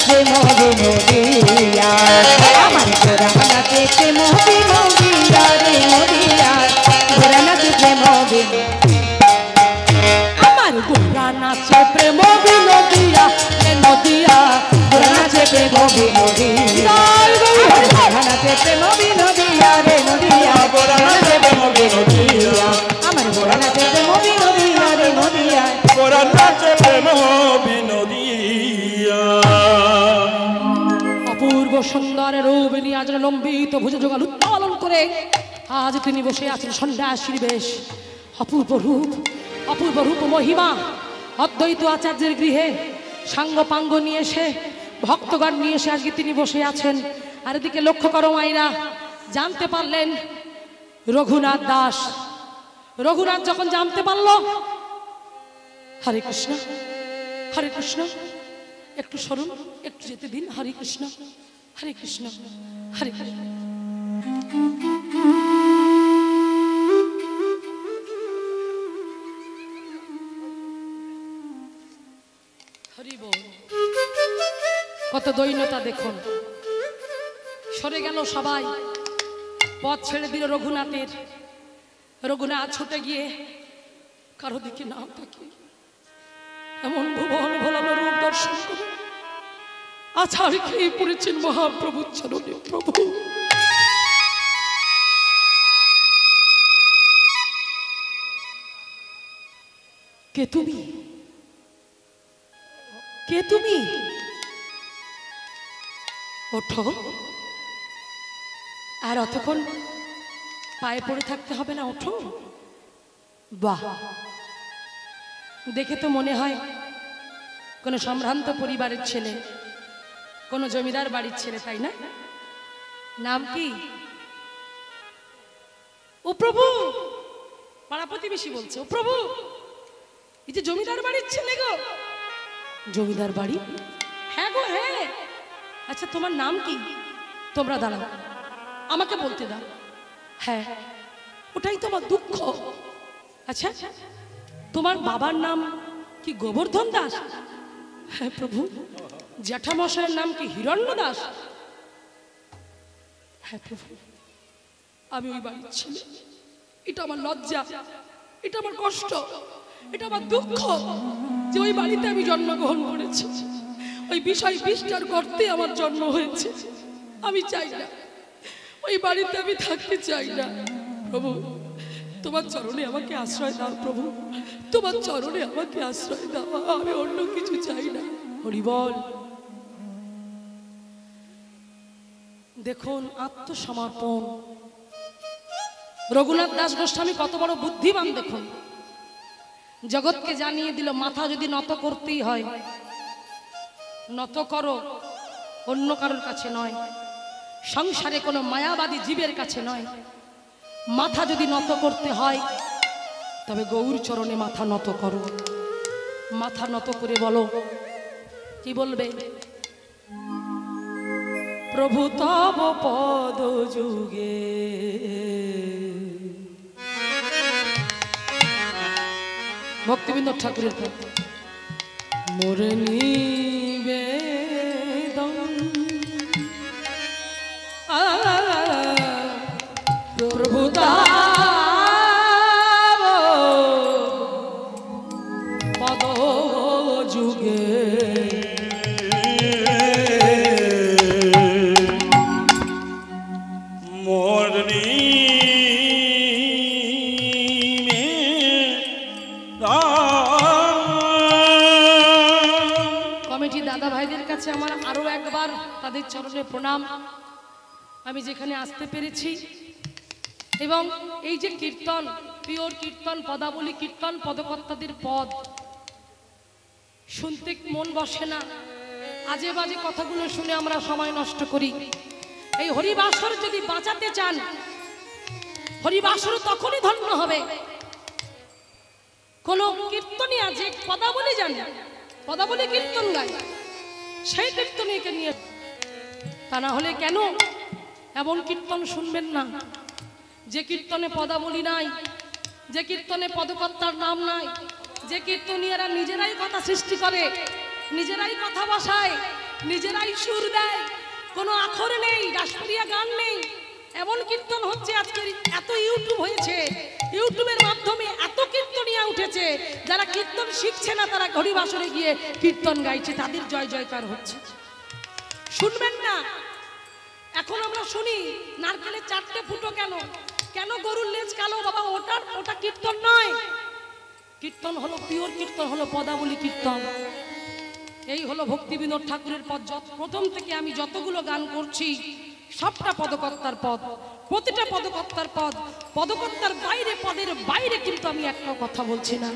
প্রেম বিনোদিয়া আমার ঘোড়া নাচে প্রেম বিনোদিয়া রে নদিয়া ঘোড়া নাচে প্রেম আমার ঘোড়া নাচে প্রেম বিনোদিয়া রে নদিয়া ঘোড়া নাচে প্রেম বিনোদিয়া ঘোড়া নাচে প্রেম বিনোদিয়া রে নদিয়া ঘোড়া নাচে প্রেম বিনোদিয়া আমার ঘোড়া নাচে প্রেম বিনোদিয়া রে নদিয়া ঘোড়া নাচে প্রেম বিনোদিয়া। অপূর্ব সুন্দর রূপ নিয়ে আজ লম্বিত ভুজ যুগল উত্তোলন করে আজ তিনি বসে আছেন সন্ন্যাসীর বেশ। অপূর্ব রূপ মহিমা অদ্বৈত আচার্যের গৃহে সাঙ্গ পাঙ্গ নিয়ে এসে ভক্তগণ নিয়ে এসে আজকে তিনি বসে আছেন। আর এদিকে লক্ষ্য করো মাইরা জানতে পারলেন রঘুনাথ দাস। রঘুনাথ যখন জানতে পারল হরে কৃষ্ণ হরে কৃষ্ণ একটু সরুন একটু যেতে দিন হরে কৃষ্ণ হরে কৃষ্ণ হরে কৃষ্ণ। হরি বল কত দৈন্যতা দেখুন। সরে গেল সবাই, পথ ছেড়ে দিল রঘুনাথের। রঘুনাথ ছুটে গিয়ে কারো দিকে না তাকিয়ে এমন ভুবন ভোলানো রূপ দর্শন করে আছাড় খেয়ে পড়েছেন মহাপ্রভুর চরণে। প্রভু কে তুমি, কে তুমি? ওঠো, আর অতক্ষণ পায়ে পড়ে থাকতে হবে না, ওঠো। বাহ, দেখে তো মনে হয় কোনো সম্ভ্রান্ত পরিবারের ছেলে, কোনো জমিদার বাড়ির ছেলে, তাই না? নাম কি? ও প্রভু, পাড়া প্রতিবেশী বলছে, ও প্রভু এই যে জমিদার বাড়ির ছেলে গো। জমিদার বাড়ি? হ্যাঁ গো হ্যাঁ। আচ্ছা তোমার নাম কি? তোমরা দাঁড়াও, আমাকে বলতে দাও। হ্যাঁ, ওটাই তো আমার দুঃখ। আচ্ছা তোমার বাবার নাম কি গোবর্ধন দাস? হ্যাঁ প্রভু। জ্যাঠামশাইয়ের নাম কি হিরণ্য দাস? হ্যাঁ প্রভু, আমি ওই বাড়ির ছেলে। এটা আমার লজ্জা, এটা আমার কষ্ট, এটা আমার দুঃখ যে ওই বাড়িতে আমি জন্মগ্রহণ করেছি। ওই বিষয় বিস্তার করতে আমার জন্ম হয়েছে। আমি চাই না, ওই বাড়িতে আমি থাকতে চাই না। প্রভু তোমার চরণে আমাকে আশ্রয় দাও। প্রভু তোমার চরণে আমাকে আশ্রয় দাও, আমি অন্য কিছু চাই না। হরি বল। দেখুন আত্মসমর্পণ। রঘুনাথ দাস গোস্বামী কত বড় বুদ্ধিমান দেখুন। জগৎকে জানিয়ে দিল মাথা যদি নত করতেই হয়, নত করো, অন্য কারোর কাছে নয়, সংসারে কোনো মায়াবাদী জীবের কাছে নয়। মাথা যদি নত করতে হয় তবে গৌর চরণে মাথা নত করো। মাথা নত করে বলো, কি বলবে? প্রভু তব পদ যুগে ভক্তিবিনোদ ঠাকুরের মোরে নিবেদন প্রভু তব পদ যুগে আমার আরো একবার তাদের চরণে প্রণাম। আমি যেখানে আসতে পেরেছি এবং এই যে কীর্তন, পিওর কীর্তন, পদাবলী কীর্তন, পদকর্তাদের পদ শুনতে মন বসে না। আজে বাজে কথাগুলো শুনে আমরা সময় নষ্ট করি। এই হরিবাসর যদি বাঁচাতে চান, হরিবাসর তখনই ধন্য হবে কোন কীর্তনিয়া যে পদাবলী জানে, পদাবলী কীর্তন গায়, সেই কীর্তনীকে নিয়ে। তা না হলে কেন এমন কীর্তন শুনবেন না যে কীর্তনে পদাবলী নাই, যে কীর্তনে পদকর্তার নাম নাই, যে কীর্তনীয়রা নিজেরাই কথা সৃষ্টি করে, নিজেরাই কথা বসায়, নিজেরাই সুর দেয়, কোনো আখর নেই, রাষ্ট্রীয় গান নেই, এমন কীর্তন হচ্ছে। আজকের এত ইউটিউব হয়েছে, ইউটিউবের মাধ্যমে এত কীর্তনিয়া উঠেছে, যারা কীর্তন শিখছে না তারা ঘড়ি বাসরে গিয়ে কীর্তন গাইছে, তাদের জয় জয়কার হচ্ছে। শুনবেন না? এখন আমরা শুনি নারকেলের 4টে ফুটো কেন, কেন গরুর লেজ কালো? বাবা ওটা কীর্তন নয়। কীর্তন হলো পিওর কীর্তন, হলো পদাবলী কীর্তন। এই হলো ভক্তি বিনোদ ঠাকুরের পদ। প্রথম থেকে আমি যতগুলো গান করছি সবটা পদকর্তার পদ, প্রতিটা পদকর্তার পদ। পদকর্তার বাইরে, পদের বাইরে কিন্তু আমি একটা কথা বলছি না।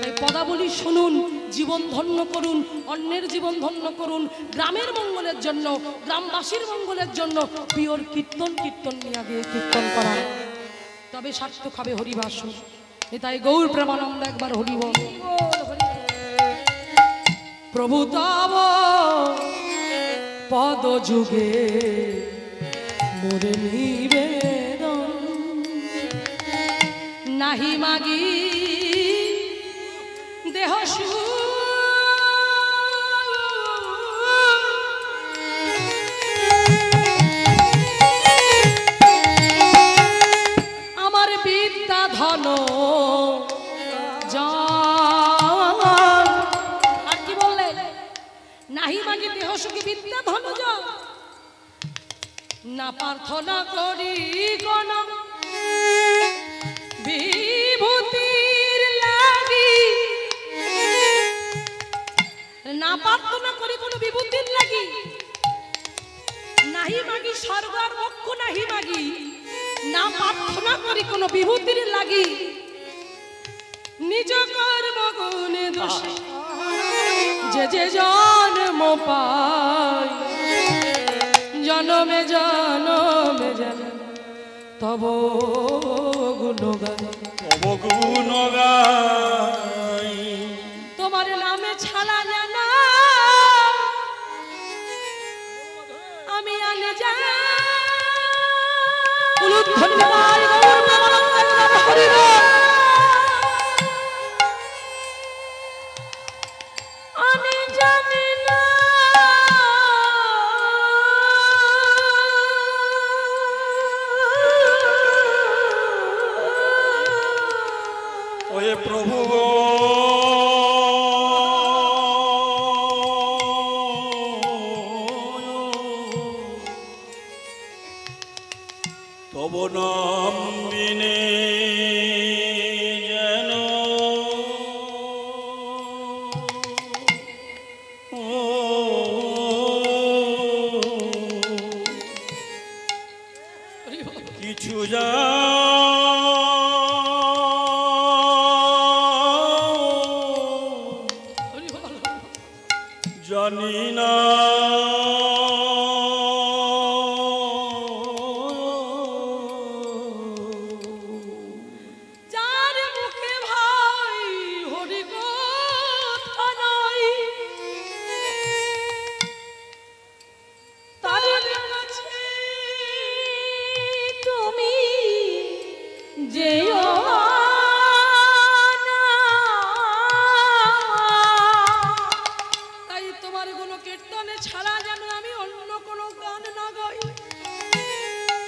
তাই পদাবলী শুনুন, জীবন ধন্য করুন, অন্যের জীবন ধন্য করুন, গ্রামের মঙ্গলের জন্য, গ্রামবাসীর মঙ্গলের জন্য পিওর কীর্তন নিয়ে গিয়ে কীর্তন করা, তবে সার্থক হবে হরিবাসর। তাই গৌর প্রেমানন্দ একবার হরি বল। প্রভু তব পদ যুগে মোরে নিবেদন, নাহি মাগি দেহ আমার বিদ্যা ধন নাহি মাগি দেহ সুখী বিদ্যা ধন না প্রার্থনা করি কোন বিভূতির লাগি, না প্রার্থনা করি কোন বিভূতির লাগি, নাহি মাগি স্বর্গার মোক্ষ, নাহি মাগি না প্রার্থনা করি কোন বিভূতির লাগি, নিজ কর্ম গুণে দোষে যে যে জন্ম পায়, জনমে জনমে জন তব গুণগান, তব গুণগান। তোমার নামে ছাড়া জানা আমি আনে যা আমি জানি না ওয়ে প্রভু তব নাম বিনে যেন কিছু জানি না, যার মুখে ভাই হরি কথা নাই, তার কাছে তুমি যেও না। তাই তোমার কোনো কীর্তনে ছাড়া যেন আমি অন্য কোনো গান না গাই,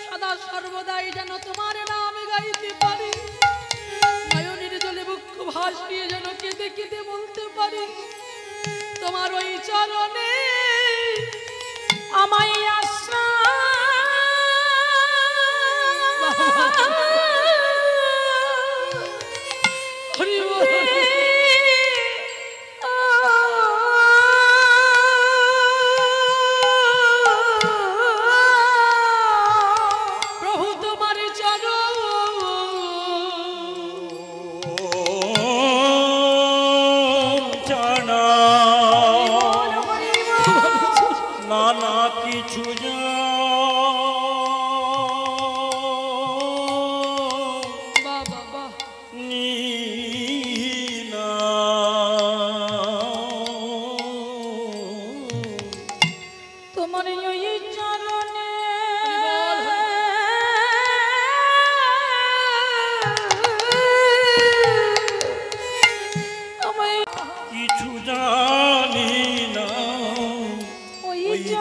সদা সর্বদাই যেন তোমার নাম গাইতে পারি, নয়নের জলে বুক ভাসিয়ে যেন কেঁদে কেঁদে বলতে পারি, তোমার ওই চরণে আমায় আশ্রয় হরি বল। প্রভু তোমার চরণ জানা নানা কিছু তোমার ওই চরণে কিছু জানি না,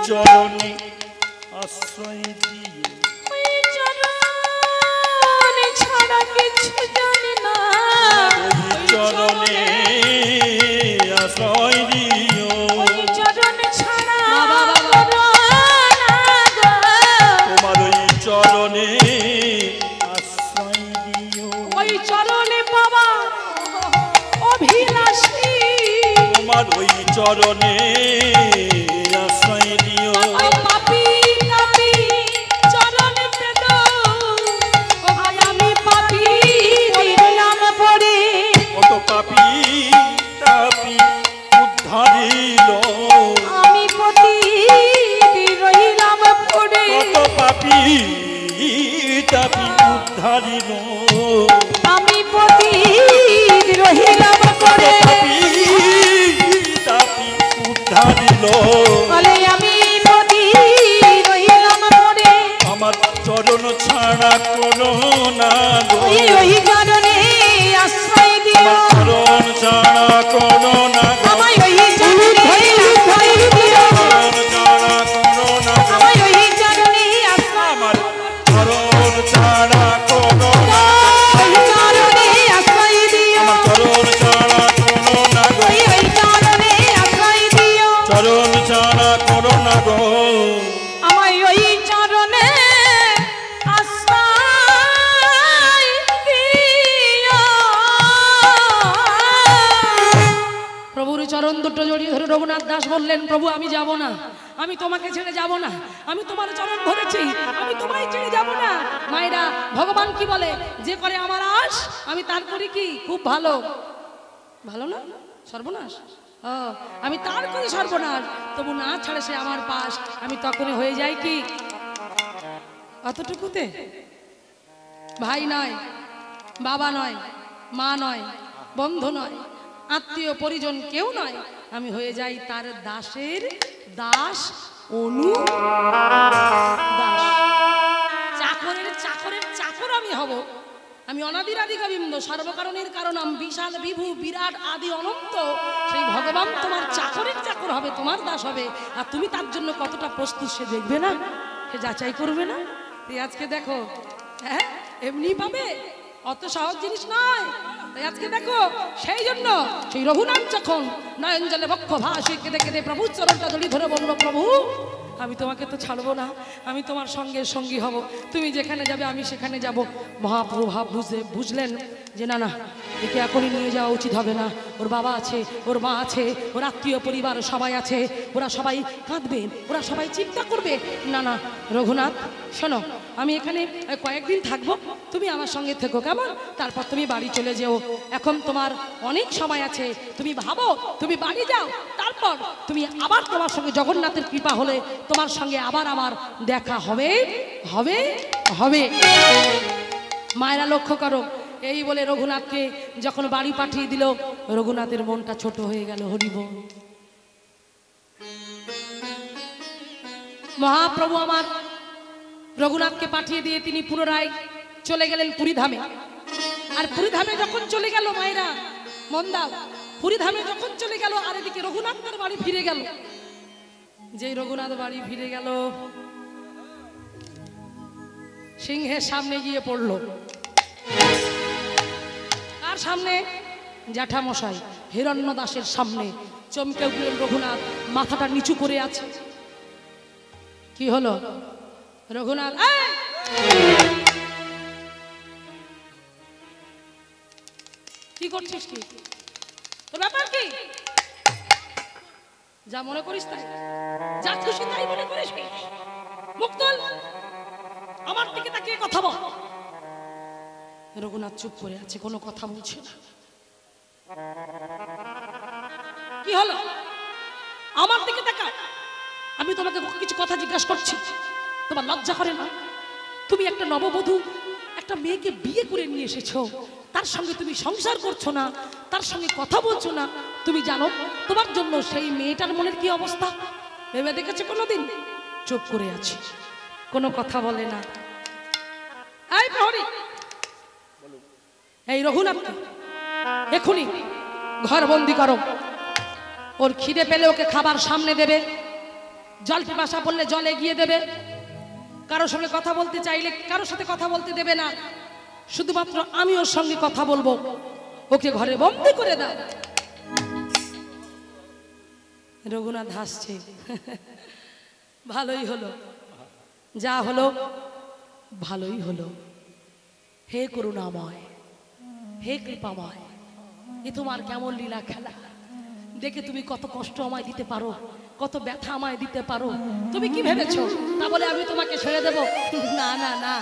চরণে আশ্রয় দিও ওই চরণ ছাড়া কিছু জানি না ওই চরণে আশ্রয় দিও ওই চরণ ছাড়া তোমার ওই চরণে আশ্রয় দিও ওই চরণে বাবা অভিলাষী তোমার ওই চরণে আশ্রয় দিও পাপী পাপী চরণে পেদ আমি পাপী নাম পড়ে কত পাপী তাপী উদ্ধারিল আমি পতি রহিলাম পড়ে কত পাপী তাপী উদ্ধারিল আমি পতি রহিলাম পড়ে তাপী উদ্ধারিল বলে আমি পতি রহিলাম পড়ে আমার চরণ ছাড়া কোনো না গো ওই চরণে আশ্রয় দিও চরণ ছাড়া কোনো না গো আমায় ওই চরণে আশ্রয় দিও চরণ ছাড়া কোনো না গো আমায় ওই চরণে আশ্রয় আমার চরণ ছাড়া কোনো না ওই চরণে আশ্রয় দিও আমার চরণ ছাড়া কোনো না গো ওই চরণে আশ্রয় দিও চরণ ছাড়া কোনো না গো আমায় ওই চরণে আশ্রয় দিও প্রভুর চরণ দুটো জড়িয়ে ধরে রঘুনাথ দাস বললেন প্রভু আমি যাব না আমি তোমাকে ছেড়ে যাব না আমি তোমার চরণ ধরেছি আমি তোমায় ছেড়ে যাব না মায়েরা ভগবান কি বলে যে করে আমার আশ আমি তার করি কি খুব ভালো ভালো না সর্বনাশ আমি তার করি সর্বনাশ তবু না ছাড়ে সে আমার পাশ আমি তখনই হয়ে যাই কি অতটুকুতে ভাই নয় বাবা নয় মা নয় বন্ধু নয় আত্মীয় পরিজন কেউ নয় আমি হয়ে যাই তার দাসের দাস অনু দাস চাকরের চাকরের চাকর আমি হব আমি অনাদির আদি গোবিন্দ সর্বকারণের কারণম বিশাল বিভু বিরাট আদি অনন্ত সেই ভগবান তোমার চাকরের চাকর হবে তোমার দাস হবে আর তুমি তার জন্য কতটা প্রস্তুত সে দেখবে না সে যাচাই করবে না তুই আজকে দেখো হ্যাঁ এমনি পাবে অত সহজ জিনিস নয় তাই আজকে দেখো সেই জন্য সেই রঘুনাথ যখন নয়ন জলে বক্ষ ভাসে কেঁদে কেঁদে প্রভুর চরণটা ধরি ধরে বললো প্রভু আমি তোমাকে তো ছাড়বো না আমি তোমার সঙ্গে সঙ্গী হব তুমি যেখানে যাবে আমি সেখানে যাব মহাপ্রভু ভাব বুঝলেন যে না না একে এখনই নিয়ে যাওয়া উচিত হবে না ওর বাবা আছে ওর মা আছে ওর আত্মীয় পরিবার সবাই আছে ওরা সবাই কাঁদবেন ওরা সবাই চিন্তা করবে না না রঘুনাথ শোনো আমি এখানে কয়েকদিন থাকবো তুমি আমার সঙ্গে থেকো কেমন তারপর তুমি বাড়ি চলে যেও এখন তোমার অনেক সময় আছে তুমি ভাবো তুমি বাড়ি যাও তারপর তুমি আবার তোমার সঙ্গে জগন্নাথের কৃপা হলে তোমার সঙ্গে আবার আমার দেখা হবে হবে হবে মায়েরা লক্ষ্য করো এই বলে রঘুনাথকে যখন বাড়ি পাঠিয়ে দিল রঘুনাথের মনটা ছোট হয়ে গেল হরিব মহাপ্রভু আমার রঘুনাথকে পাঠিয়ে দিয়ে তিনি পুনরায় চলে গেলেন পুরীধামে আর পুরীধামে যখন চলে গেল মায়েরা মন দাও পুরীধামে যখন চলে গেল আর এদিকে রঘুনাথ তার বাড়ি ফিরে গেল যেই রঘুনাথ বাড়ি ফিরে গেল সিংহের সামনে গিয়ে পড়লো কার সামনে জ্যাঠামশাই হিরণ্য দাসের সামনে চমকে উঠলেন রঘুনাথ মাথাটা নিচু করে আছে কি হলো রঘুনাথ কি করছিস কি তোর ব্যাপার কি যা মনে করিস তাই যা খুশি তাই মনে করিস কি মুখ তোল আমার দিকে তাকিয়ে কথা বল রঘুনাথ চুপ করে আছে কোনো কথা বলছে না কি হলো আমার দিকে তাকাও আমি তোমাকে কিছু কথা জিজ্ঞাসা করছি তোমার লজ্জা করে না তুমি একটা নববধূ একটা মেয়েকে বিয়ে করে নিয়ে এসেছো তার সঙ্গে তুমি সংসার করছো না তার সঙ্গে কথা বলছো না তুমি জানো তোমার জন্য সেই মেয়েটার মনের কি অবস্থা ভেবে দেখেছো কোনোদিন চুপ করে আছে কোনো কথা বলে না এই প্রহরী এই রঘুনাথকে এখনই ঘর বন্দি করো ওর খিদে পেলে ওকে খাবার সামনে দেবে জল পিপাসা পড়লে জল এগিয়ে দেবে, কারোর সঙ্গে কথা বলতে চাইলে কারোর সাথে কথা বলতে দেবে না, শুধুমাত্র আমি ওর সঙ্গে কথা বলবো, ওকে ঘরে বন্দি করে দাও। রঘুনাথ হাসছে, ভালোই হলো, যা হলো ভালোই হলো। হে করুণাময়, হে কৃপাময়, এ তোমার কেমন লীলা খেলা, দেখে তুমি কত কষ্ট আমায় দিতে পারো, কত ব্যথা আমায় দিতে পারো। তুমি কি ভেবেছো তা বলে আমি তোমাকে ছেড়ে দেব? না না না,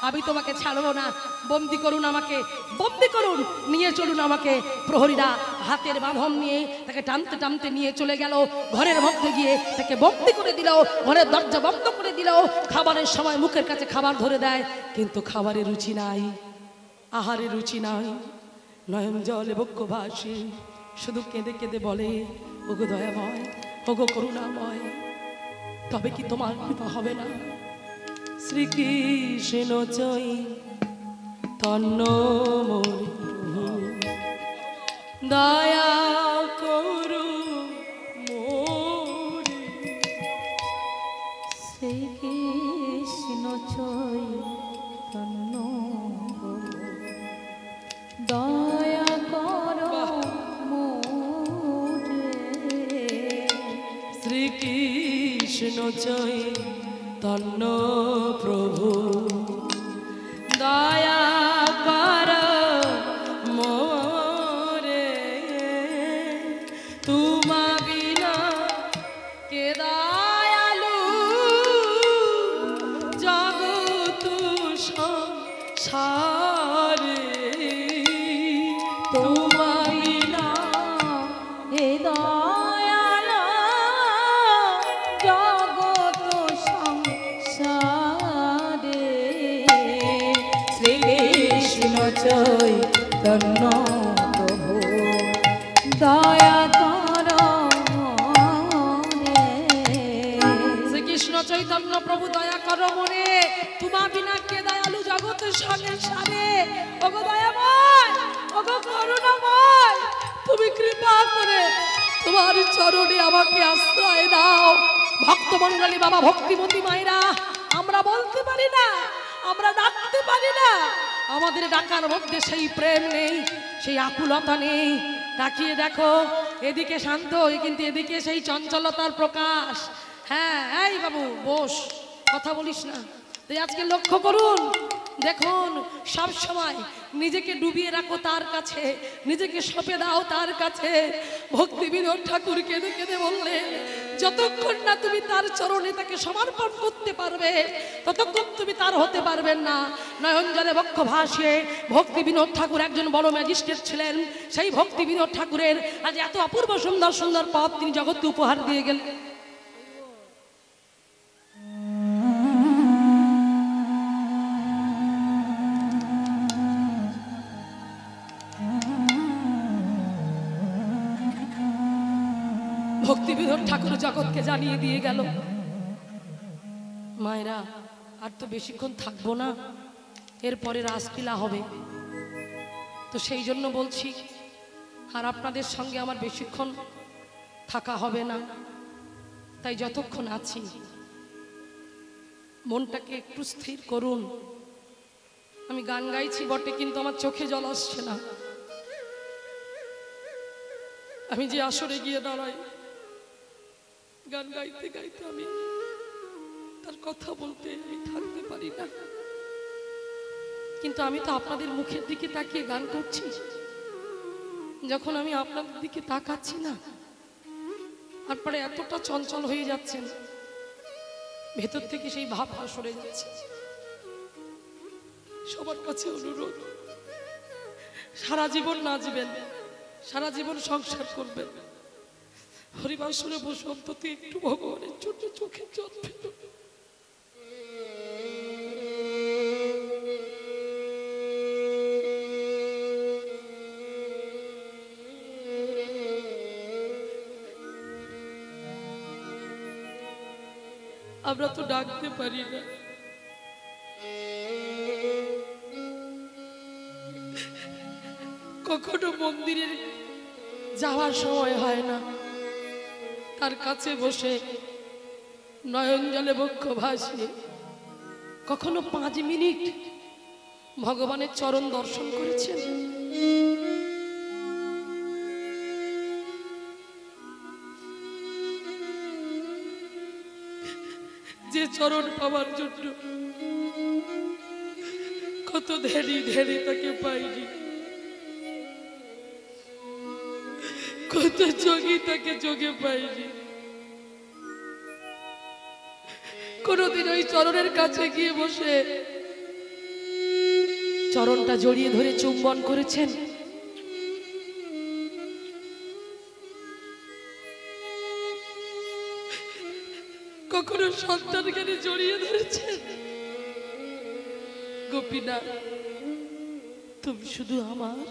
আমি তোমাকে ছাড়বো না। বন্দি করুন আমাকে, বন্দি করুন, নিয়ে চলুন আমাকে। প্রহরীরা হাতের বাঁধন নিয়ে তাকে টানতে টানতে নিয়ে চলে গেল। ঘরের মধ্যে গিয়ে তাকে বন্দি করে দিল, ঘরের দরজা বন্ধ করে দিল। খাবারের সময় মুখের কাছে খাবার ধরে দেয়, কিন্তু খাবারের রুচি নাই, আহারের রুচি নাই। নয়ন জলে বক্ষ ভাসে, শুধু কেঁদে কেঁদে বলে, ওগো দয়াময়, ওগো করুণাময়, তবে কি তোমার কৃপা হবে না? শ্রীকৃষ্ণ চৈতন্য মোর দয়া করু মোরে। শ্রীকৃষ্ণ চৈতন্য দয়া করো মোরে। শ্রীকৃষ্ণ চৈতন্য প্রভু দয়া কর মোরে। তোমা বিনা কে দয়ালু জগৎ সংসারে। তোমা বিনা হে দয়াল জগৎ সংসারে। শ্রীকৃষ্ণ চৈতন্য প্রভু দয়া কর মোরে। শ্রীকৃষ্ণ চৈতন্য প্রভু দয়া করো মোরে। তোমা বিনা কে দয়ালু জগৎ সংসারে। ওগো দয়াময়, ওগো করুণাময়, তুমি কৃপা করে তোমার চরণে আমাকে আশ্রয় দাও। ভক্তমণ্ডলী বাবা, ভক্তিমতী মায়েরা, আমরা বলতে পারি না, আমরা ডাকতে পারি না, আমাদের ডাকার মধ্যে সেই প্রেম নেই, সেই আকুলতা নেই। তাকিয়ে দেখো, এদিকে শান্ত, কিন্তু এদিকে সেই চঞ্চলতার প্রকাশ। হ্যাঁ, এই বাবু বস, কথা বলিস না। তাই আজকে লক্ষ্য করুন, দেখুন, সব সময় নিজেকে ডুবিয়ে রাখো তার কাছে, নিজেকে সঁপে দাও তার কাছে। ভক্তি বিনোদ ঠাকুর কেঁদে কেঁদে বললেন, যতক্ষণ না তুমি তার চরণে তাকে সমর্পণ করতে পারবে, ততক্ষণ তুমি তার হতে পারবেন না। নয়ন জলে বক্ষ ভাসে। ভক্তি বিনোদ ঠাকুর একজন বড় ম্যাজিস্ট্রেট ছিলেন। সেই ভক্তি বিনোদ ঠাকুরের আজ এত অপূর্ব সুন্দর সুন্দর পথ তিনি জগৎকে উপহার দিয়ে গেলেন। ভক্তি বিনোদ ঠাকুর জগৎকে জানিয়ে দিয়ে গেল। মায়েরা, আর তো বেশিক্ষণ থাকবো না, এরপরে রাসলীলা হবে। তো সেই জন্য বলছি, আর আপনাদের সঙ্গে আমার বেশিক্ষণ থাকা হবে না। তাই যতক্ষণ আছি মনটাকে একটু স্থির করুন। আমি গান গাইছি বটে, কিন্তু আমার চোখে জল আসছে না। আমি যে আসরে গিয়ে দাঁড়াই, গান গাইতে গাইতে আমি তার কথা বলতে আমি থাকতে পারি না। কিন্তু আমি তো আপনাদের মুখের দিকে তাকিয়ে গান করছি। যখন আমি আপনাদের দিকে তাকাচ্ছি না, তারপরে এতটা চঞ্চল হয়ে যাচ্ছেন, ভেতর থেকে সেই ভাবটা সরে যাচ্ছে। সবার কাছে অনুরোধ, সারা জীবন নাচবেন, সারা জীবন সংসার করবেন, হরিবাসরে বসে অন্তত একটু ভগবানের জন্য চোখের জল ফেলুন। আমরা তো ডাকতে পারি না, কখনো মন্দিরে যাওয়ার সময় হয় না, তার কাছে বসে নয়ন জলে বক্ষ ভাসিয়ে কখনো 5 মিনিট ভগবানের চরণ দর্শন করেছেন? যে চরণ পাওয়ার জন্য কত ধেরি ধেরি তাকে পাইনি, কত যোগী তাকে যোগে পাইনি, কোনদিন ওই চরণের কাছে গিয়ে বসে চরণটা জড়িয়ে ধরে চুম্বন করেছেন? কখনো সন্তানকে জড়িয়ে ধরেছেন? গোপীনাথ, তুমি শুধু আমার,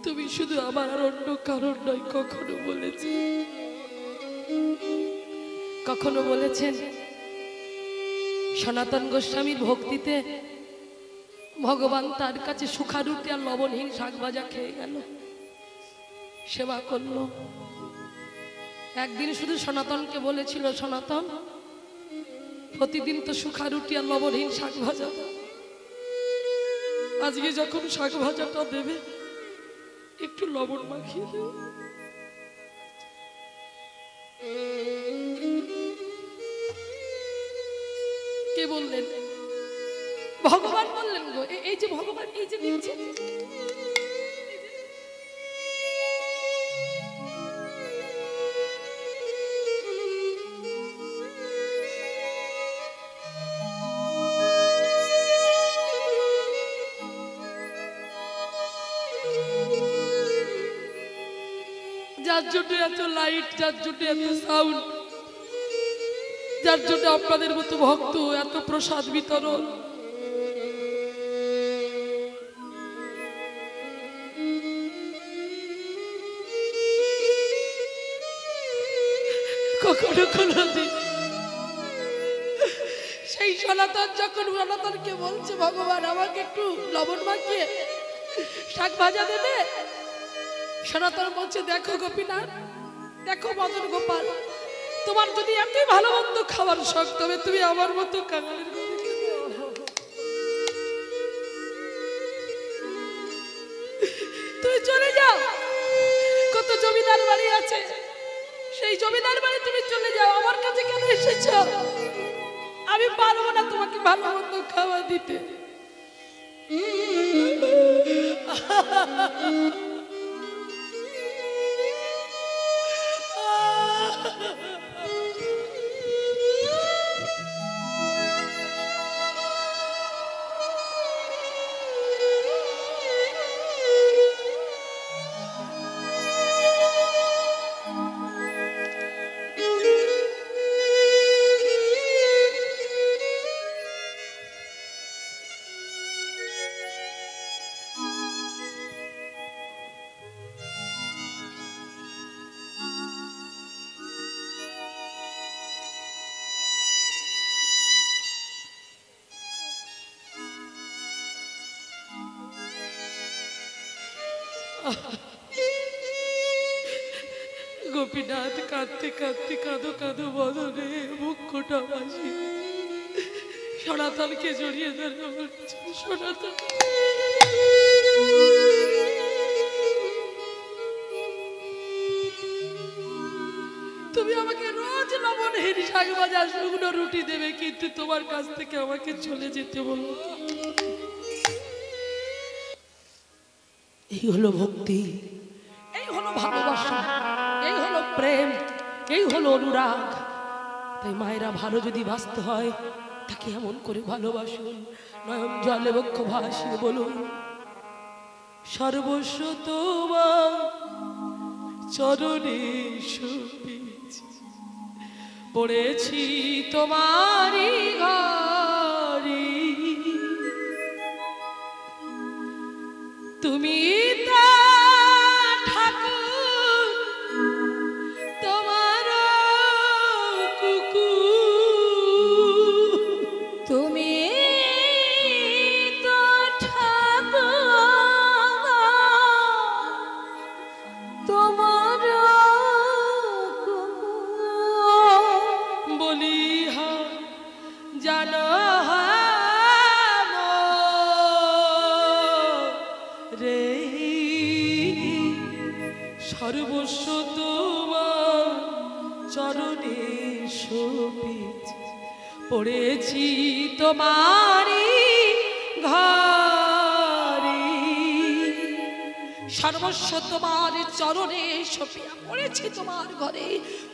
তুমি শুধু আমার, আর অন্য কারণ নয়। কখনো বলেছেন, কখনো বলেছেন সনাতন গোস্বামীর ভক্তিতে ভগবান তার কাছে সুখারুটি আর লবণহীন শাক ভাজা খেয়ে গেল, সেবা করলো। একদিন শুধু সনাতনকে বলেছিল, সনাতন প্রতিদিন তো সুখারুটি আর লবণহীন শাক ভাজা, আজকে যখন শাক ভাজাটা দেবে একটু লবণ মাখিয়ে দেবে। কে বললেন? ভগবান বললেন গো। এই যে ভগবান, এই যে নিচে যার জন্য এত লাইট, যার জন্য এত সাউন্ড, যার জন্য আপনাদের মতো ভক্ত, এত প্রসাদ বিতরণ, কখনো কোনোদিন সেই সনাতন যখন সনাতনকে বলছে ভগবান আমাকে একটু লবণ মাখিয়ে শাক ভাজা দেবে, সনাতন বলছে দেখো গোপীনাথ, দেখো মদন গোপাল, তোমার যদি এতই ভালো মন্দ খাবার শখ, তবে তুমি আমার মতো কাঙালের তুমি চলে যাও। কত জমিদার বাড়ি আছে, সেই জমিদার বাড়ি তুমি চলে যাও, আমার কাছে কেন এসেছো? আমি পারবো না তোমাকে ভালো মন্দ খাওয়া দিতে। গোপীনাথ কাঁদতে কাঁদতে কাঁদো কাঁদো বদনে মুখটা বাসি সনাতনকে জড়িয়ে ধরে বলছে, সনাতন তুমি আমাকে রোজ লবণহীন শাক ভাজা শুকনো রুটি দেবে, কিন্তু তোমার কাছ থেকে আমাকে চলে যেতে বলো। এই হলো ভক্তি, এই হলো ভালোবাসা, এই হলো প্রেম, এই হলো অনুরাগ। তাই মায়েরা ভালো যদি বাঁচতে হয় তাকে এমন করে ভালোবাসুন, নয়ন জলে বক্ষ ভাসিয়ে বলুন, সর্বস্ব তোমার চরণে সপিছি, পড়েছি তোমারই ঘরে, তুমি শোপিজ পড়েছি তোমারি ঘরে, সর্বস্ব তোমার চরণে শোপিয়া পড়েছি তোমার ঘরে।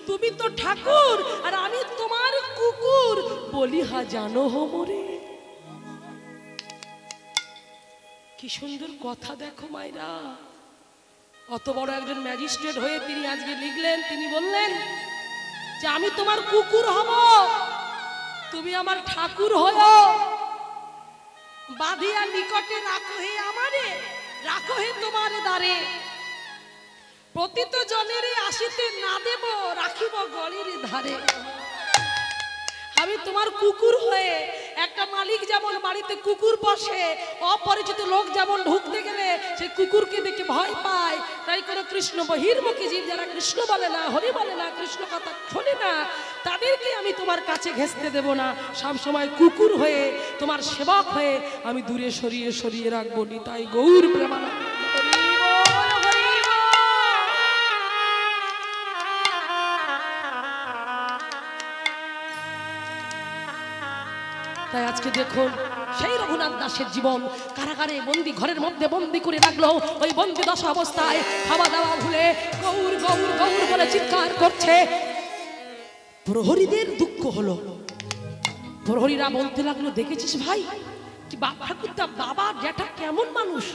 তুমি তো ঠাকুর আর আমি তোমার কুকুর, বলিহা জানো মোরে। কি সুন্দর কথা দেখো মায়েরা। অত বড় একজন ম্যাজিস্ট্রেট হয়ে তিনি আজকে লিখলেন, তিনি বললেন যে আমি তোমার কুকুর হব, তুমি আমার ঠাকুর হও। বাঁধিয়া নিকটে রাখো হে আমারে, রাখো হে তোমার দ্বারে। পতিত জনের আসিতে না দেব, রাখিব গড়ের ধারে। আমি তোমার কুকুর হয়ে, একটা মালিক যেমন বাড়িতে কুকুর বসে, অপরিচিত লোক যেমন ঢুকতে গেলে সে কুকুরকে দেখে ভয় পায়, তাই করে কৃষ্ণ বহির্মুখী জীব যারা কৃষ্ণ বলে না, হরি বলে না, কৃষ্ণ কথা শোনে না, তাদেরকে আমি তোমার কাছে ঘেঁষতে দেব না। সব সময় কুকুর হয়ে, তোমার সেবক হয়ে আমি দূরে সরিয়ে সরিয়ে রাখবো। নিতাই গৌর প্রেমানন্দ। তাই আজকে দেখুন সেই রঘুনাথ দাসের জীবন, কারাগারে বন্দি, ঘরের মধ্যে বন্দি করে রাখলো। ওই বন্দি দশা অবস্থায় খাওয়া দাওয়া ভুলে গৌর গৌর গৌর বলে চিৎকার করছে। প্রহরীদের দুঃখ হলো। প্রহরীরা বলতে লাগলো, দেখেছিস ভাই ঠাকুরদা বাবা জ্যাঠা কেমন মানুষ।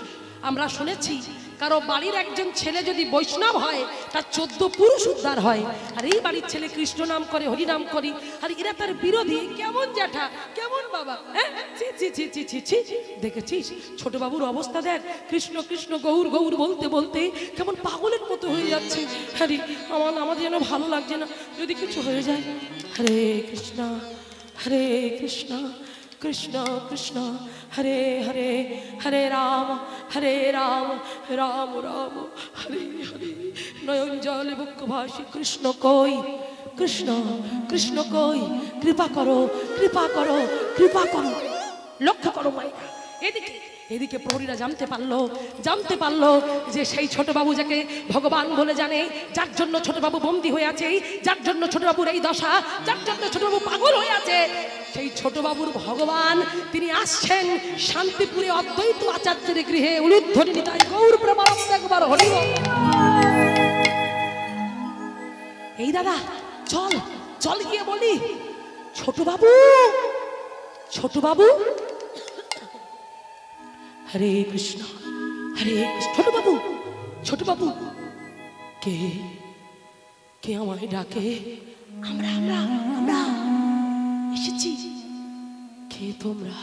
আমরা শুনেছি কারো বাড়ির একজন ছেলে যদি বৈষ্ণব হয় তার 14 পুরুষ উদ্ধার হয়, আর এই বাড়ির ছেলে কৃষ্ণ নাম করে, হরি নাম করি, আর এরা তার বিরোধী। কেমন জ্যাঠা, কেমন বাবা, দেখেছিস ছোট বাবুর অবস্থা দেখ, কৃষ্ণ কৃষ্ণ গৌর গৌর বলতে বলতে কেমন পাগলের মতো হয়ে যাচ্ছে। হ্যাঁ আমাদের যেন ভালো লাগছে না, যদি কিছু হয়ে যায়। হরে কৃষ্ণ হরে কৃষ্ণ কৃষ্ণ কৃষ্ণ হরে হরে, হরে রাম রাম রাম হরে হরে। নয়ন জলে বুক ভাসি কৃষ্ণ কই, কৃষ্ণ কৃষ্ণ কই, কৃপা করো কৃপা করো কৃপা করো। লক্ষ্য করো মাইরা, এদিকে এদিকে প্রহরীরা জানতে পারলো যে সেই ছোট বাবু যাকে ভগবান বলে জানে, যার জন্য ছোট বাবু বন্দী হয়ে আছে, যার জন্য ছোট বাবুর এই দশা, যার জন্য ছোট বাবু পাগল হয়ে আছে, সেই ছোট বাবুর ভগবান তিনি আসছেন শান্তিপুরে অদ্বৈত আচার্যের গৃহে। উলুধ্বনি নিতাই গৌর প্রেমানন্দ। একবার হরি বল। এই দাদা চল চল গিয়ে বলি, ছোট বাবু হরে কৃষ্ণ হরে কৃষ্ণ। ছোট বাবু কে কে আমায় ডাকে? আমরা আমরা আমরা এসেছি। কে তোমরা?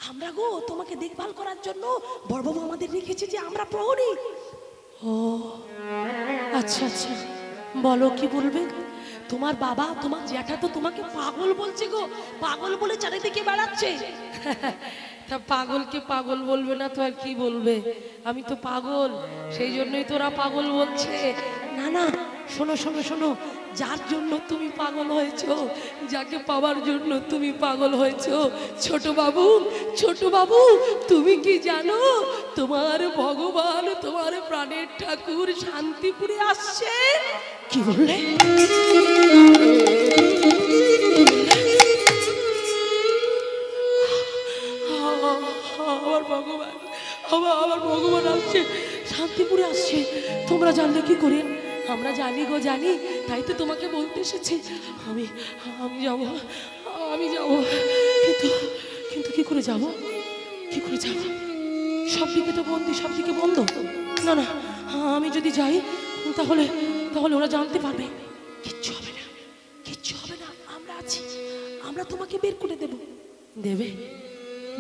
আমরা গো তোমাকে দেখভাল করার জন্য বড়বাবু আমাদের রেখেছে যে আমরা প্রহরী। ও আচ্ছা আচ্ছা, বলো কি বলবে? তোমার বাবা তোমার জ্যাঠা তো তোমাকে পাগল বলছে গো, পাগল বলে চারিদিকে বেড়াচ্ছে। তা পাগলকে পাগল বলবে না তো আর কি বলবে? আমি তো পাগল, সেই জন্যই তোরা পাগল বলছে। না না, শোনো শোনো শোনো, যার জন্য তুমি পাগল হয়েছো, যাকে পাওয়ার জন্য তুমি পাগল হয়েছো, ছোট বাবু তুমি কি জানো তোমার ভগবান, তোমার প্রাণের ঠাকুর শান্তিপুরে আসছে? কি বললে? আমার ভগবান আসছে, শান্তিপুরে আসছে। তোমরা জানলে কি করে? আমরা জানি গো জানি, তাই তো তোমাকে বলতে এসেছি। আমি যাব কিন্তু কি করে যাব? সবদিকে তো বন্দি, সবদিকে বন্ধ। না না, আমি যদি যাই তাহলে ওরা জানতে পারবে। কিচ্ছু হবে না, আমরা আছি, আমরা তোমাকে বের করে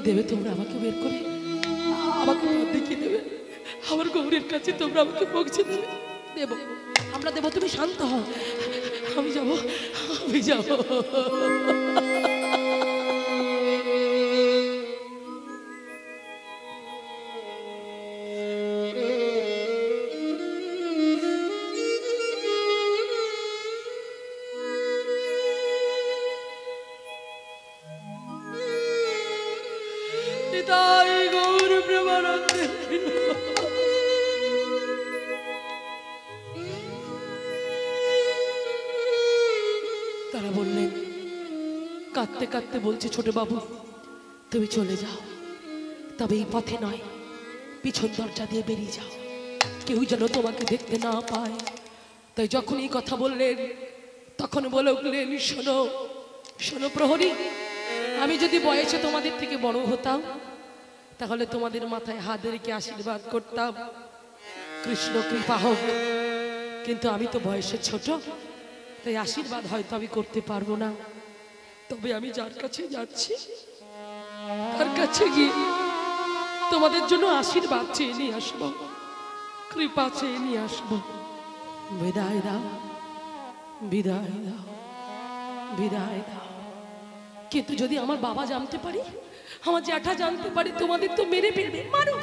দেবে তোমরা আমাকে বের করে, আমাকে দেখিয়ে দেবে, আমার গৌরের কাছে তোমরা আমাকে পৌঁছে দেবে। আমরা দেবো, তুমি শান্ত হও। আমি যাব নিতাই গৌর প্রেমানন্দে। তারা বললেন, কাঁদতে কাঁদতে বলছে, ছোট বাবু তুমি চলে যাও, তবে এই পথে নয়, পিছন দরজা দিয়ে বেরিয়ে যাও, কেউ যেন তোমাকে দেখতে না পায়। তাই যখন এই কথা বললেন তখন বলে উঠলেন, শোনো শোনো প্রহরী, আমি যদি বয়সে তোমাদের থেকে বড় হতাম তাহলে তোমাদের মাথায় হাত রেখে আশীর্বাদ করতাম, কৃষ্ণ কৃপা হোক। কিন্তু আমি তো বয়সে ছোট, তাই আশীর্বাদ হয়তো আমি করতে পারবো না। তবে আমি যার কাছে যাচ্ছি তার কাছে গিয়ে তোমাদের জন্য আশীর্বাদ চেয়ে নিয়ে আসবো, কৃপা চেয়ে নিয়ে আসবো। বিদায় দাও, বিদায় দাও, বিদায় দাও। কিন্তু যদি আমার বাবা জানতে পারি, আমার জ্যাঠা জানতে পারি, তোমাদের তো মেরে ফেলবে। মারো,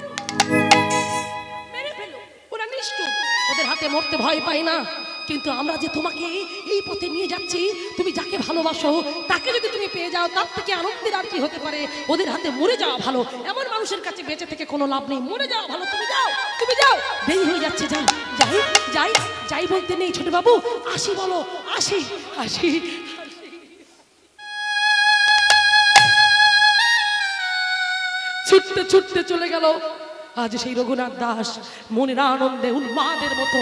মেরে ফেলো, ওরা নিষ্ঠুর, ওদের হাতে মরতে ভয় পাই না। কিন্তু আমরা যে তোমাকে এই পথে নিয়ে যাচ্ছি, তুমি যাকে ভালোবাসো তাকে যদি তুমি পেয়ে যাও, তার থেকে আনন্দের আর কি হতে পারে? ওদের হাতে মরে যাওয়া ভালো, এমন মানুষের কাছে বেঁচে থেকে কোনো লাভ নেই, মরে যাওয়া ভালো। তুমি যাও, তুমি যাও, দেরি হয়ে যাচ্ছে। যাই যাই যাই যাই বলতে নেই ছোট বাবু, আসি বলো, আসি আসি। ছুটতে ছুটতে চলে গেল। আজ সেই রঘুনাথ দাস মনের আনন্দে উন্মাদের মতো,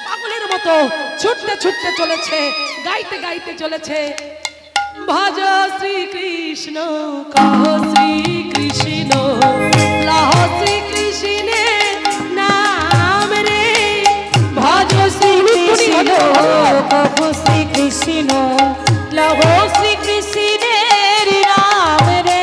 পাগলের মতো ছুটতে ছুটতে চলেছে, গাইতে গাইতে চলেছে, ভজ শ্রীকৃষ্ণ কহ শ্রীকৃষ্ণ, লহ শ্রীকৃষ্ণের নাম রে, ভজ শ্রীকৃষ্ণ কহ শ্রীকৃষ্ণ, লহ শ্রীকৃষ্ণের নাম রে।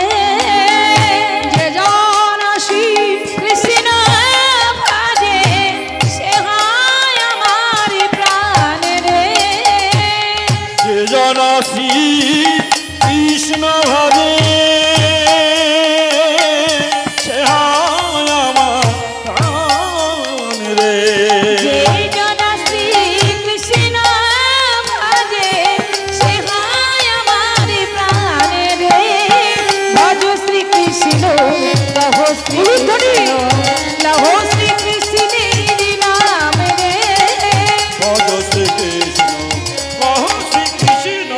কৃষ্ণ ভাবে সে আমার প্রাণ রে, যে জন শ্রী কৃষ্ণ ভাজে সে আমার প্রাণ রে, ভজ শ্রী কৃষ্ণ লহ শ্রী কৃষ্ণ, লহ শ্রী কৃষ্ণের নাম রে, ভজ শ্রীকৃষ্ণ কহ শ্রীকৃষ্ণ,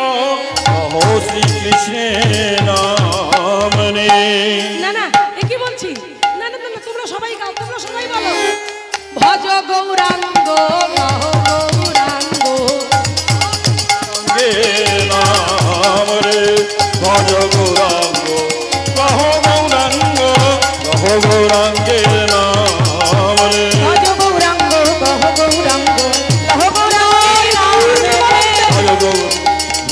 কহ শ্রীকৃষ্ণের নাম রে। না না, কি বলছি? না না না, তোমরা সবাই গাও, তোমরা সবাই বলো, ভজ গৌরাঙ্গ কহ গৌরাঙ্গ, নাম রে, ভজ গৌরাঙ্গ কহ গৌরাঙ্গ, কহ গৌরাঙ্গের নাম রে, ভজ গৌরাঙ্গ কহ গৌরাঙ্গ, লহ গৌরাঙ্গের নাম রে, ভজ গৌর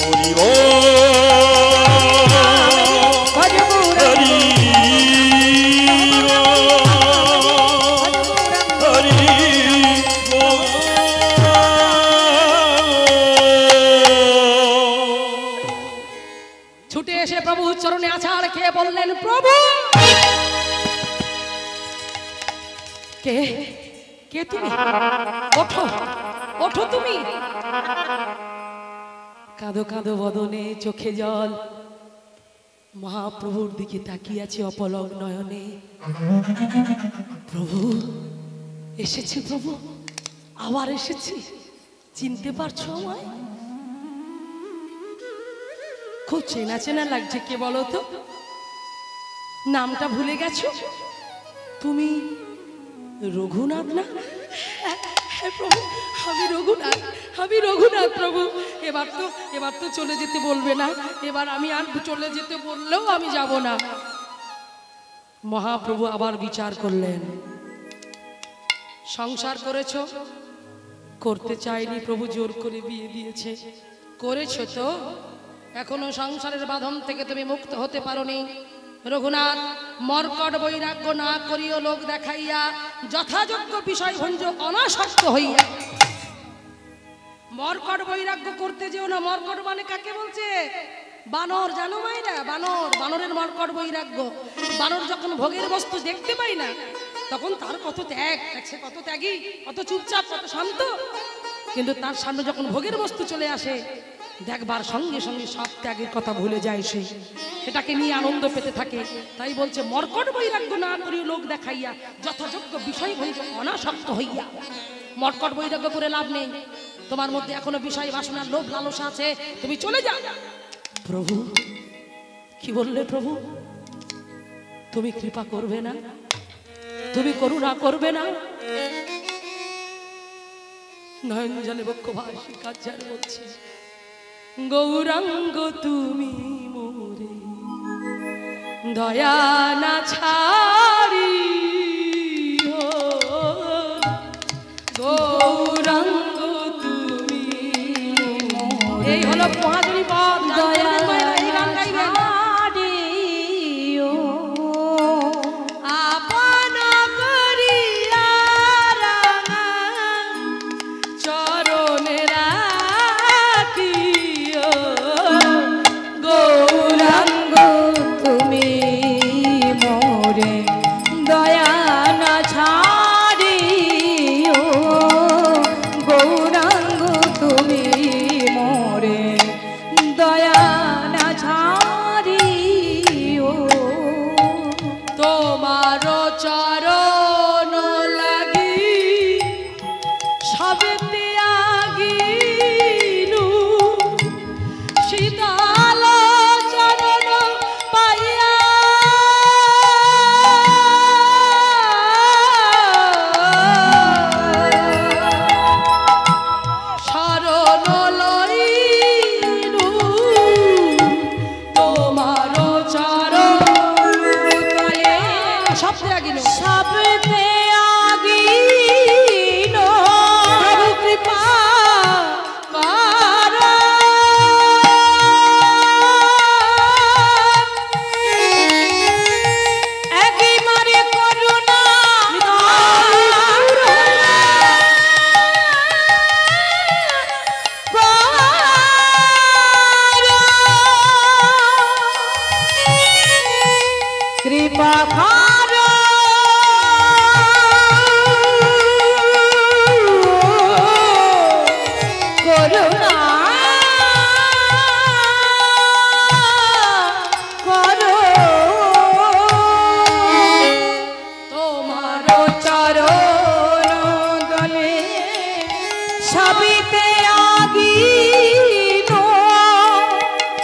হরি বল, ভজ গৌরাঙ্গ হরি হরি বল। ছুটে এসে প্রভু চরণে আছাড় খেয়ে বললেন, প্রভু কে কে তুমি? ওঠো ওঠো তুমি। কাঁদো কাঁদো বদনে চোখে জল, মহাপ্রভুর দিকে তাকিয়ে আছে অপলক নয়নে। প্রভু এসেছি, প্রভু আবার এসেছি, চিনতে পারছো আমায়? খুব চেনা চেনা লাগছে, কে বলো তো? নামটা ভুলে গেছো? তুমি রঘুনাথ না? হ্যাঁ প্রভু, আমি রঘুনাথ, আমি রঘুনাথ প্রভু। এবার তো চলে যেতে বলবে না, এবার আমি আর চলে যেতে বললেও আমি যাব না। মহাপ্রভু আবার বিচার করলেন, সংসার করেছ? করতে চাইনি প্রভু, জোর করে বিয়ে দিয়েছে। করেছো তো, এখনো সংসারের বাঁধন থেকে তুমি মুক্ত হতে পারোনি। রঘুনাথ, মর্কট বৈরাগ্য না করিও লোক দেখাইয়া, যথাযোগ্য বিষয় ভঞ্জ অনাসক্ত হইয়া। মর্কট বৈরাগ্য করতে যেও না। মর্কট মানে কাকে বলছে? বানর, জানো মাইরা? বানর, বানরের মর্কট বৈরাগ্য। বানর যখন ভোগের বস্তু দেখতে পাই না তখন তার কত ত্যাগ, সে কত ত্যাগী, কত চুপচাপ, কত শান্ত। কিন্তু তার সামনে যখন ভোগের বস্তু চলে আসে, দেখবার সঙ্গে সঙ্গে সব ত্যাগের কথা ভুলে যায়, সে সেটাকে নিয়ে আনন্দ পেতে থাকে। তাই বলছে, মর্কট বৈরাগ্য না করিও লোক দেখাইয়া, যথাযোগ্য বিষয় ভঞ্জ অনাসক্ত হইয়া। মর্কট বৈরাগ্য করে লাভ নেই। তোমার মধ্যে এখনো বিষয় বাসনার লোভ লালসা আছে, তুমি চলে যাও। প্রভু কি বললে? প্রভু তুমি কৃপা করবে না, তুমি করুণা করবে না? নয়ন জলে বক্ষ ভাসি কাজ্জার বলছে, গৌরাঙ্গ তুমি মোরে দয়া না ছাড়ি, গৌরাঙ্গ তুমি। এই হলো মহাজনী পদ, দয়া এই গান গাইবেন। আপন করিয়া রাঙা চরণে রাখিও, গৌরাঙ্গ তুমি মোরে দয়া না ছাড়িও, গৌরাঙ্গ তুমি মোরে দয়া না ছাড়িও। তোমার চরণ লাগি সবে ত্যাগিনু, শীতল চরণ পাইয়া শরণ লইনু, তোমার চরণ তলে সব ত্যাগিনু, সব ত্যাগিনো, প্রভু কৃপা কর। একেবারে করুণা কৃপা কর, করুণা করো। তোমার চরণ তলে সবই ত্যাগিনো,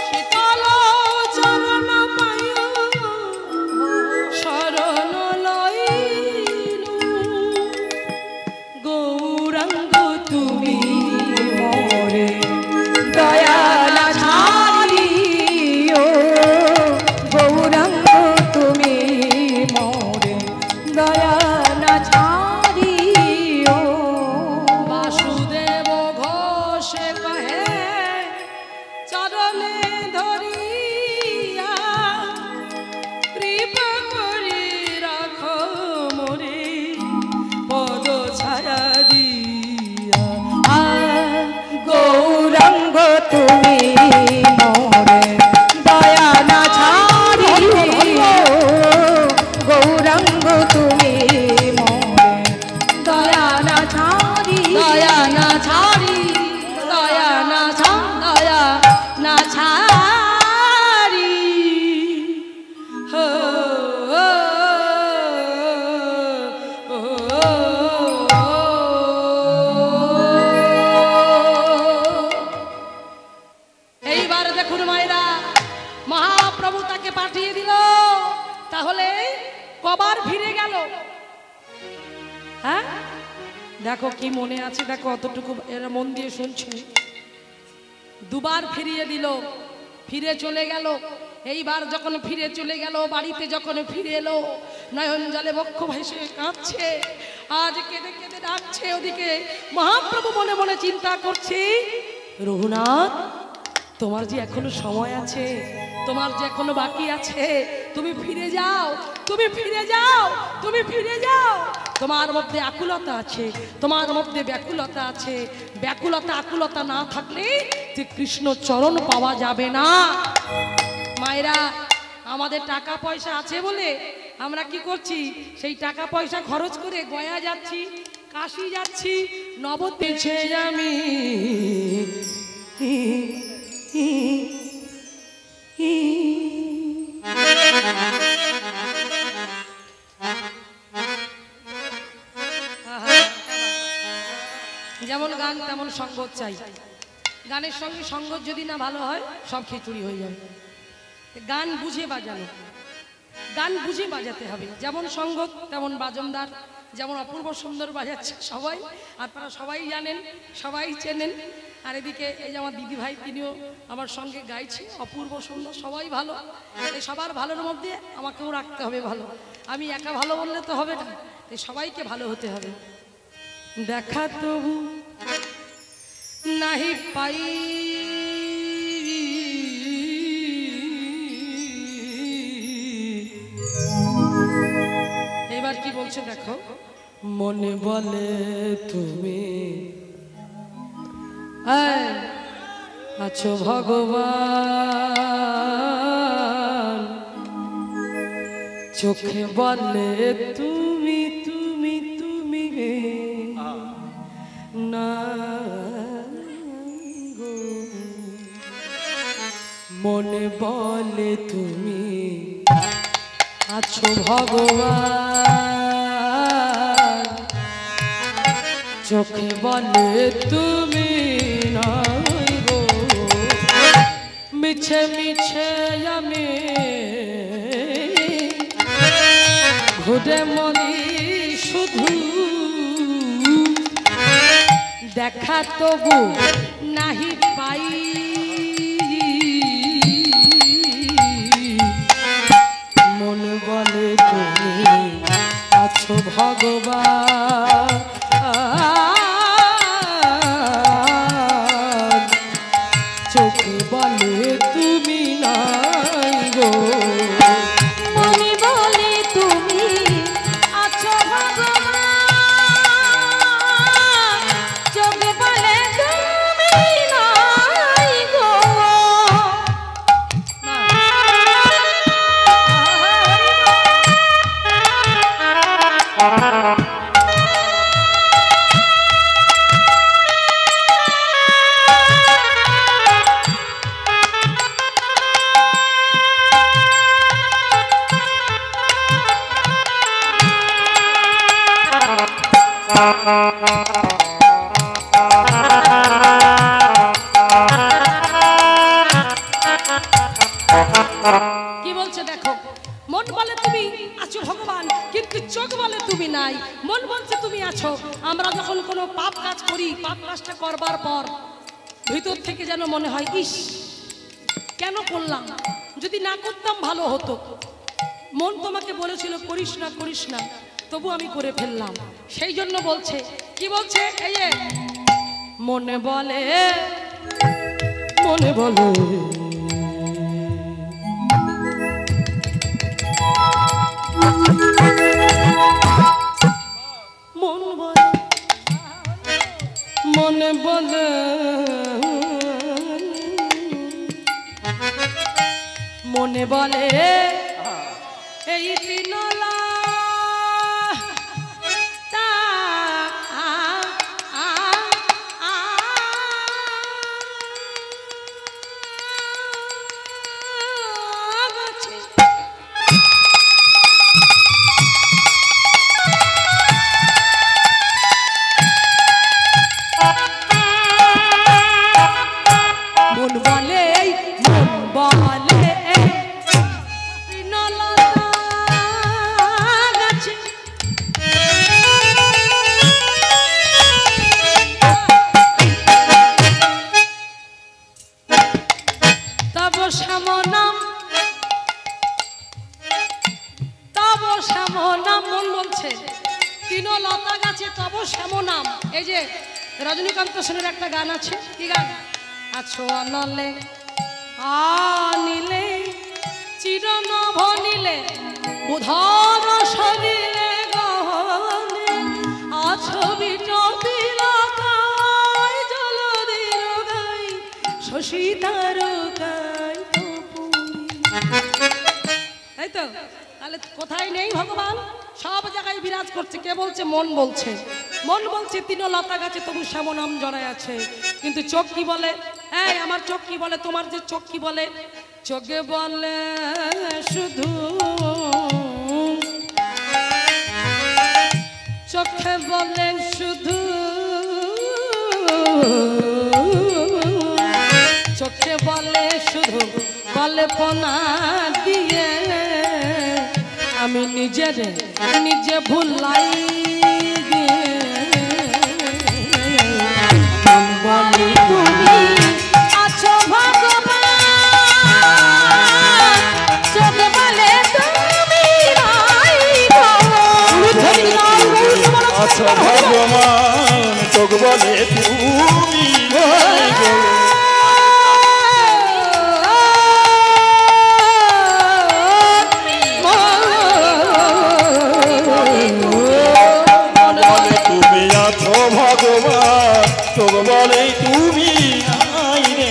শীতল চরণ পাইয়া শরণ লইনু, গৌরাঙ্গ তুমি মোরে দয়া না ছাড়িও, গৌরাঙ্গ তুমি মোরে দয়া না ছাড়িও। বাসুদেব ঘোষ কহে চরণে ধরিয়া, কৃপা করে রাখো মোরে পদ ছায়া দিয়া। গৌরাঙ্গ তুমি মোরে দয়া না ছাড়িও, গৌরাঙ্গ তুমি মোরে দয়া না ছাড়িও। দয়া না ছাড়ি, দয়া না দয়া না ছাড়ি, হো, ও, এইবার দেখুন মায়েরা, মহাপ্রভু তাকে পাঠিয়ে দিল, তাহলে কবার ফিরে গেল? হ্যাঁ দেখো কি মনে আছে, দেখো অতটুকু এরা মন দিয়ে শুনছে। দুবার ফিরিয়ে দিল, ফিরে চলে গেল। এইবার যখন ফিরে চলে গেল, বাড়িতে যখন ফিরে এলো, নয়ন জলে বক্ষ ভেসে কাঁদছে, আজ কেঁদে কেঁদে ডাকছে। ওদিকে মহাপ্রভু মনে মনে চিন্তা করছে, রঘুনাথ তোমার যে এখনো সময় আছে, তোমার যে এখনো বাকি আছে, তুমি ফিরে যাও, তুমি ফিরে যাও, তুমি ফিরে যাও। তোমার মধ্যে আকুলতা আছে, তোমার মধ্যে ব্যাকুলতা আছে। ব্যাকুলতা আকুলতা না থাকলে যে কৃষ্ণ চরণ পাওয়া যাবে না। মায়েরা, আমাদের টাকা পয়সা আছে বলে আমরা কি করছি, সেই টাকা পয়সা খরচ করে গয়া যাচ্ছি, কাশি যাচ্ছি, নবদ্বীপে আমি যেমন গান তেমন সঙ্গত চাই। গানের সঙ্গে সঙ্গত যদি না ভালো হয় সব খিচুড়ি হয়ে যাবে। গান বুঝে বাজানো, গান বুঝে বাজাতে হবে। যেমন সঙ্গত তেমন বাজনদার, যেমন অপূর্ব সুন্দর বাজাচ্ছে সবাই, আপনারা সবাই জানেন, সবাই চেনেন। আর এদিকে এই যে আমার দিদি ভাই, তিনিও আমার সঙ্গে গাইছে, অপূর্ব সুন্দর, সবাই ভালো। এই সবার ভালোর মধ্যে আমাকেও রাখতে হবে ভালো। আমি একা ভালো বললে তো হবে না, এই সবাইকে ভালো হতে হবে। দেখা তবু নাহি পাই এবার কি বলছে দেখো। মনে বলে তুমি আছো ভগবান, চোখে বলে তুমি তুমি তুমি না গো, মনে বলে তুমি আছো ভগবান, চোখে বলে তুমি নাই গো। মিছে মিছে আমি ঘুরে মরি শুধু, দেখা তবু নাহি পাই, মন বলে তুমি আছো ভগবান, চোখে বলে তুমি নাই গো। মনে বলে তুমি আছো ভগবান, চোখে বলে তুমি নাই গো। কি বলছে দেখো। মন বলে তুমি আছো ভগবান, কিন্তু চোখ বলে তুমি নাই। মন বলছে তুমি আছো। আমরা যখন কোনো পাপ কাজ করি, পাপ কাজটা করবার পর ভিতর থেকে যেন মনে হয় ইস কেন করলাম, যদি না করতাম ভালো হতো। মন তোমাকে বলেছিল করিস না করিস না, তবু আমি করে ফেললাম। সেই জন্য বলছে, কি বলছে, এই যে মনে বলে, মনে বলে মন বলে, মনে বলে মনে বলে এই তিনলা রজনীকান্ত সেনের একটা গান আছে, কি গান? আছো অনলে আনিলে চিরনভ নিলে বুধর শরীরে গহনে, আছো বিটপিলকায় জলধির গাই শশী তারকায় তাই তো। তাহলে কোথায় নেই ভগবান? সব জায়গায় বিরাজ করছে। কে বলছে? মন বলছে। মন বলছে তিন লতা গাছে তবু শ্যামনাম জড়ায় আছে। কিন্তু চোখ কি বলে? এই আমার চোখ কি বলে? তোমার যে চোখ কি বলে? চোখে বলে শুধু, চোখে বলে শুধু চোখে বলে শুধু কল্পনা দিয়ে আমি নিজে ভুলাই দিয়ে বলে তুমি আছো ভগবান চোখে বলে তুমি নাই গো আছো ভগবান চোখ বলে তুমি নাই গো। বলে তুমি আছো ভগবান চোখ বলে তুমি নাই রে।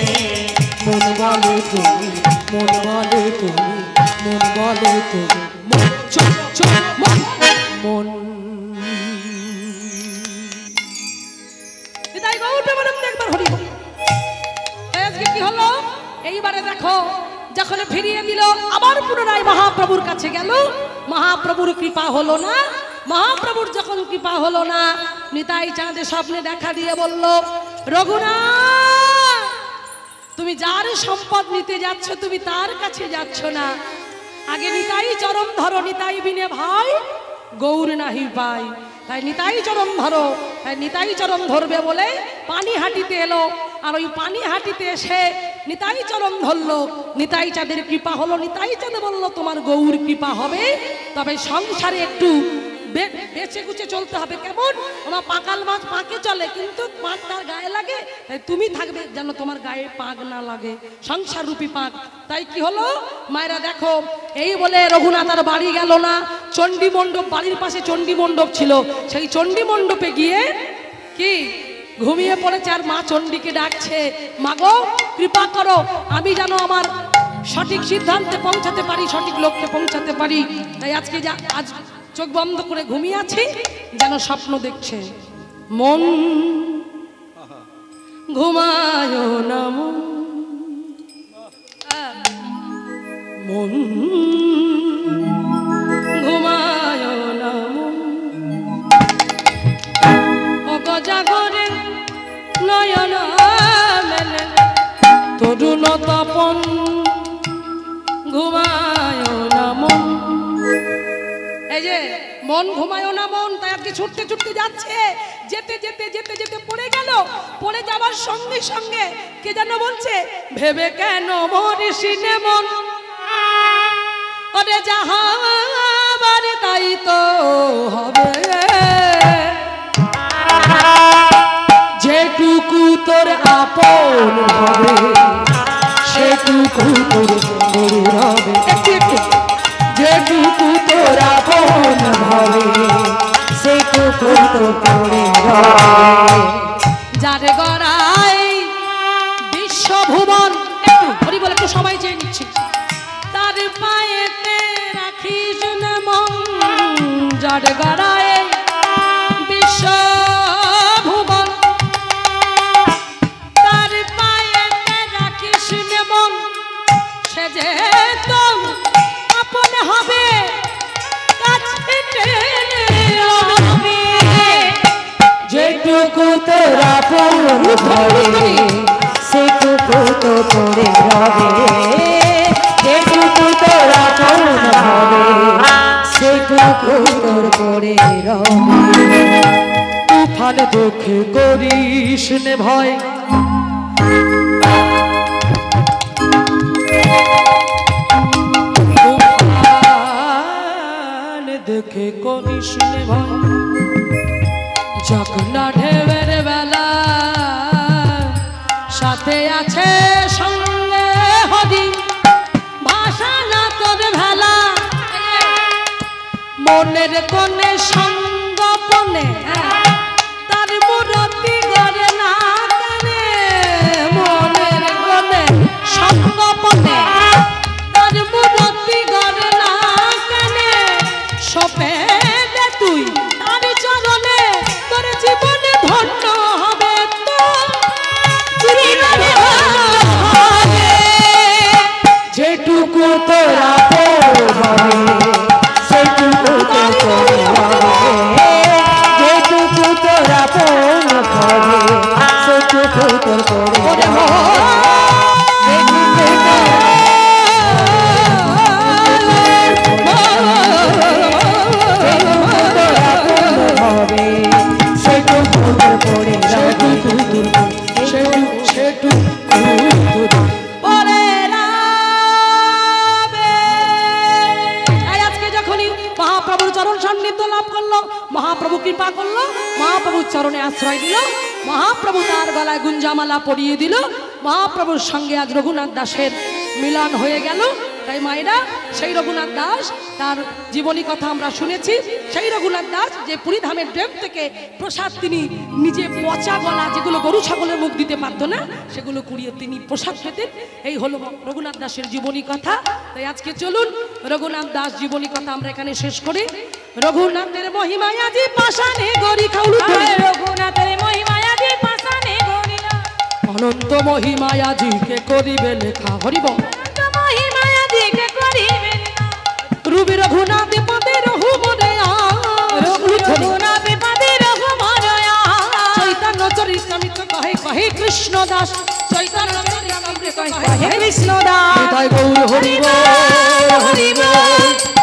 মন বলে তুমি মন বলে তুমি মন বলে তুমি মন আজকে কি হলো? এইবারে দেখো যখন ফিরিয়ে দিল আবার পুনরায় মহাপ্রভুর কাছে গেল, মহাপ্রভুর কৃপা হলো না। মহাপ্রভুর যখন কৃপা হলো না, নিতাই চাঁদে স্বপ্নে দেখা দিয়ে বলল, রঘুনাথ তুমি যার সম্পদ নিতে যাচ্ছ তুমি তার কাছে যাচ্ছ না, আগে নিতাই চরণ ধরো, নিতাই বিনে ভাই গৌর নাহি পাই। তাই নিতাই চরণ ধরো, তাই নিতাই চরণ ধরবে বলে পানি হাঁটিতে এলো। আর ওই পানি হাঁটিতে এসে নিতাই চরণ ধরলো, নিতাই চাঁদের কৃপা হলো। নিতাই চাঁদে বলল তোমার গৌর কৃপা হবে, তবে সংসারে একটু বেঁচে গুছে চলতে হবে। কেমন? আমার পাকাল মাছ পাকে চলে কিন্তু পাক তার গায়ে লাগে, তাই তুমি থাকবে যেন তোমার গায়ে পাক না লাগে, সংসার রূপী পাক। তাই কি হলো মায়েরা দেখো, এই বলে রঘুনাথ আর বাড়ি গেল না। চণ্ডী মণ্ডপ, বাড়ির পাশে চণ্ডী মণ্ডপ ছিল, সেই চণ্ডী মণ্ডপে গিয়ে কি ঘুমিয়ে পড়েছে। আর মা চণ্ডীকে ডাকছে, মাগো কৃপা করো আমি যেন আমার সঠিক সিদ্ধান্তে পৌঁছাতে পারি, সঠিক লক্ষ্যে পৌঁছাতে পারি। তাই আজকে আজ চোখ বন্ধ করে ঘুমিয়ে আছি, যেন স্বপ্ন দেখছে। মন ঘুমায় না মন, মন ঘুমায় না মন, অগজাগরে নয়ন মেলে তরুণ তপন, ঘুমায় না মন। এই যে মন ঘুমায়ও না মন, তাই আজকে ছুটতে ছুটতে যাচ্ছে, যেতে যেতে যেতে যেতে পড়ে গেল। পড়ে যাওয়ার সঙ্গে সঙ্গে কে যেন বলছে, ভেবে কেন মরিসিনে মন, ওরে যাহা বারে তাই তো হবে, যেটুকু তোর আপন হবে সেটুকু তোর হবে, যেটুকু তোর আপন হবে সেটুকু তো পড়ে রবে। যার গড়াই বিশ্বভুবন, একটু হরি বলে একটু সবাই চেয়ে নিচ্ছি, তার পায়েতে রাখিস না মন, যার গড়াই বিশ্বভুবন, তার পায়েতে রাখিস না মন, সে যে তো আপন হবে কাছে টেনে আনবে, যেটুকু তোর আপন হবে সেটুকু তো পড়ে রবে, যেটুকু তোর আপন হবে সেটুকু তোর পড়ে রবে। তুফান দুঃখে করিস নে ভয়, তুফান দেখে করিস নে ভয়, যখন ঢেউয়ের বেলা সাথে আছে সঙ্গে হদি, ভাষা না তোর ভেলা, মনের কোণে সঙ্গপনে তার মূরতি গড়ে না কানে, মনের কোণে সঙ্গপনে তার মূরতি গড়ে না কানে, সপে দে তুই তার চরণে, তোর জীবনে ধন্য হবে তো যেটুকু তোর আপন হবে সেটুকু তো পড়ে রবে, সান্নিধ্য লাভ করলো, মহাপ্রভু কৃপা করলো, মহাপ্রভুর চরণে আশ্রয় দিল, মহাপ্রভু তার গলায় গুঞ্জামালা পরিয়ে দিল, মহাপ্রভুর সঙ্গে আজ রঘুনাথ দাসের মিলন হয়ে গেল। তাই মায়েরা, সেই রঘুনাথ দাস তার জীবনী কথা আমরা শুনেছি। সেই রঘুনাথ দাস যে পুরীধামের ড্রেম থেকে প্রসাদ তিনি নিজে পচা গলা, যেগুলো গরু ছাগলের মুখ দিতে পারতো না, সেগুলো কুড়িয়ে তিনি প্রসাদ পেতেন। এই হলো রঘুনাথ দাসের জীবনী কথা। তাই আজকে চলুন রঘুনাথ দাস জীবনী কথা আমরা এখানে শেষ করি। রঘুনাথের মহিমায় আজি পাশানে গরি খাউলু, রঘুনাথের মহিমায় আজি পাশানে গরি, অনন্ত মহিমায় আজি কে করিবে লেখা। হরিব মহিমায় আজি কে করিবে, রুবি রঘুনাথ পদে রঘু মরয়া, রঘুনাথ পদে রঘু মরয়া, চৈতন্য চরিতামৃত কহে কহে কৃষ্ণ দাস, চৈতন্য চরিতামৃত কহে কৃষ্ণ দাস, গৌর হরি বল, হরি বল।